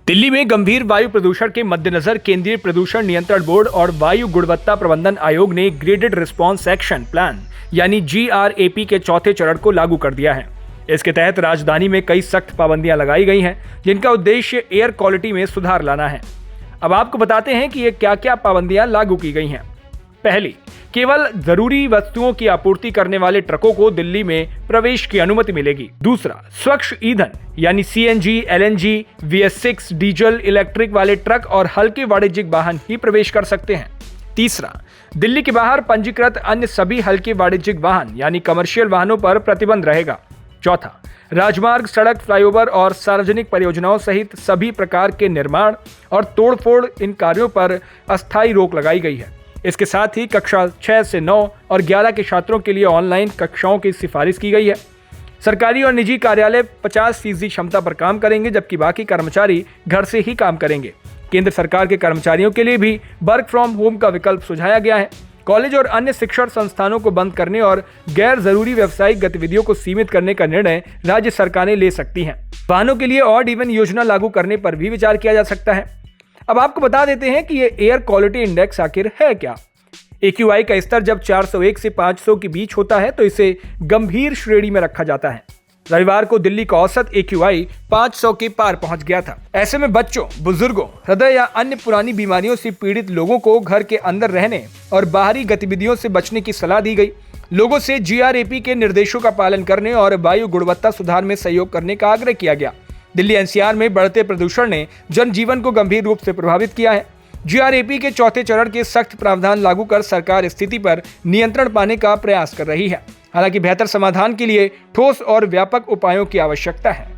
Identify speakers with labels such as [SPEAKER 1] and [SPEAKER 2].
[SPEAKER 1] दिल्ली में गंभीर वायु प्रदूषण के मद्देनजर केंद्रीय प्रदूषण नियंत्रण बोर्ड और वायु गुणवत्ता प्रबंधन आयोग ने ग्रेडेड रिस्पांस एक्शन प्लान यानी GRAP के चौथे चरण को लागू कर दिया है। इसके तहत राजधानी में कई सख्त पाबंदियां लगाई गई हैं, जिनका उद्देश्य एयर क्वालिटी में सुधार लाना है। अब आपको बताते हैं कि ये क्या क्या पाबंदियां लागू की गई हैं। पहली, केवल जरूरी वस्तुओं की आपूर्ति करने वाले ट्रकों को दिल्ली में प्रवेश की अनुमति मिलेगी। दूसरा, स्वच्छ ईंधन यानी CNG, LNG, VS6, diesel, electric वाले ट्रक और हल्के वाणिज्यिक वाहन ही प्रवेश कर सकते हैं। तीसरा, दिल्ली के बाहर पंजीकृत अन्य सभी हल्के वाणिज्यिक वाहन यानी कमर्शियल वाहनों पर प्रतिबंध रहेगा। चौथा, राजमार्ग, सड़क, फ्लाईओवर और सार्वजनिक परियोजनाओं सहित सभी प्रकार के निर्माण और तोड़फोड़ इन कार्यों पर अस्थायी रोक लगाई गई है। इसके साथ ही कक्षा 6 से 9 और 11 के छात्रों के लिए ऑनलाइन कक्षाओं की सिफारिश की गई है। सरकारी और निजी कार्यालय 50% क्षमता पर काम करेंगे, जबकि बाकी कर्मचारी घर से ही काम करेंगे। केंद्र सरकार के कर्मचारियों के लिए भी वर्क फ्रॉम होम का विकल्प सुझाया गया है। कॉलेज और अन्य शिक्षण संस्थानों को बंद करने और गैर जरूरी व्यावसायिक गतिविधियों को सीमित करने का निर्णय राज्य सरकारें ले सकती हैं। वाहनों के लिए ऑड इवन योजना लागू करने पर भी विचार किया जा सकता है। अब आपको बता देते हैं कि ये एयर क्वालिटी इंडेक्स आखिर है क्या। AQI का स्तर जब 401 से 500 के बीच होता है तो इसे गंभीर श्रेणी में रखा जाता है। रविवार को दिल्ली का औसत AQI 500 के पार पहुंच गया था। ऐसे में बच्चों, बुजुर्गों, हृदय या अन्य पुरानी बीमारियों से पीड़ित लोगों को घर के अंदर रहने और बाहरी गतिविधियों से बचने की सलाह दी गई। लोगों से GRAP के निर्देशों का पालन करने और वायु गुणवत्ता सुधार में सहयोग करने का आग्रह किया गया। दिल्ली NCR में बढ़ते प्रदूषण ने जनजीवन को गंभीर रूप से प्रभावित किया है। GRAP के चौथे चरण के सख्त प्रावधान लागू कर सरकार स्थिति पर नियंत्रण पाने का प्रयास कर रही है। हालांकि बेहतर समाधान के लिए ठोस और व्यापक उपायों की आवश्यकता है।